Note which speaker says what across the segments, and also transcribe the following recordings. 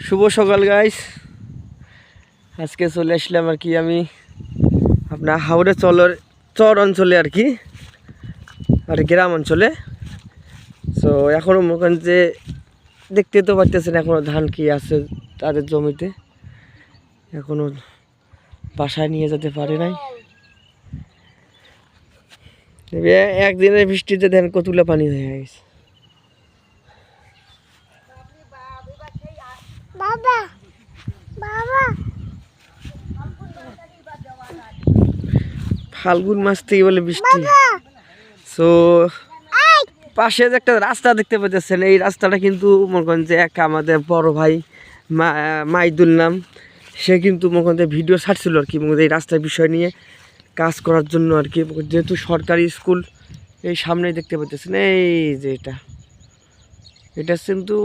Speaker 1: শুভ সকাল গাইস। আজকে চলে আসলাম আর কি আমি আপনার হাওড়ে চর অঞ্চলে আর কি, আর গ্রাম অঞ্চলে। সো এখনও মনে যে দেখতে তো পারতেছেন এখনও ধান কি আছে তাদের জমিতে, এখনও বাসায় নিয়ে যেতে পারে নাই। একদিনের বৃষ্টিতে ধান কতগুলো পানি হয়ে গেছে। ফাল্গুন মাস থেকে বলে বৃষ্টি। সো পাশে যে একটা রাস্তা দেখতে পাচ্ছেন, এই রাস্তাটা কিন্তু মনে করেন যে এক আমাদের বড় ভাই মাইদুল নাম, সে কিন্তু মনে করেন যে ভিডিও ছাড়ছিল আর কি এই রাস্তার বিষয় নিয়ে কাজ করার জন্য আর কি। যেহেতু সরকারি স্কুল এই সামনেই দেখতে পাচ্ছেন, এই যে এটা কিন্তু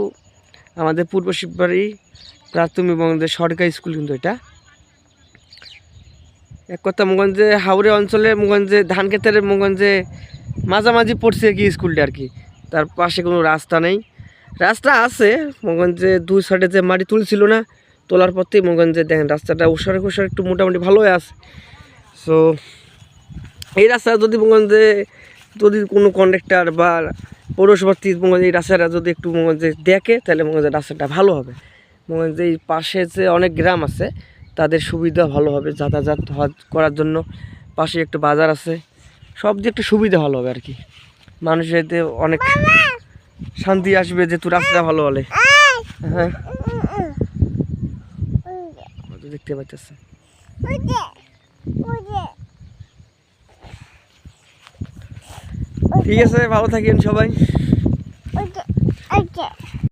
Speaker 1: আমাদের পূর্ব শিববাড়ি প্রাথমিক বঙ্গের সরকারি স্কুল। কিন্তু এটা এক কথা মোগঞ্জে হাওড়ে অঞ্চলে মোগঞ্জে ধান ক্ষেতের মোগঞ্জে মাঝামাঝি পড়ছে কি স্কুলটা আর কি। তার পাশে কোনো রাস্তা নেই, রাস্তা আছে মোগঞ্জে দুই সাইডে যে মাটি তুলছিল না, তোলার পর থেকে মোগঞ্জে দেখেন রাস্তাটা উসারে একটু মোটামুটি ভালো হয়ে আছে। সো এই রাস্তা যদি মোগঞ্জে যদি কোনো কন্ডাক্টর বা পৌরসভার মোগঞ্জে এই রাস্তাটা যদি একটু মোগঞ্জে দেখে তাহলে মোগঞ্জে রাস্তাটা ভালো হবে। মোগঞ্জে এই পাশে যে অনেক গ্রাম আছে তাদের সুবিধা ভালো হবে যাতায়াত করার জন্য। পাশে একটু বাজার আছে, সব দিয়ে একটু সুবিধা ভালো হবে আর কি। মানুষের এতে অনেক শান্তি আসবে যেহেতু রাস্তা ভালো হলে। হ্যাঁ দেখতে পাচ্ছেন। ঠিক আছে, ভালো থাকেন সবাই।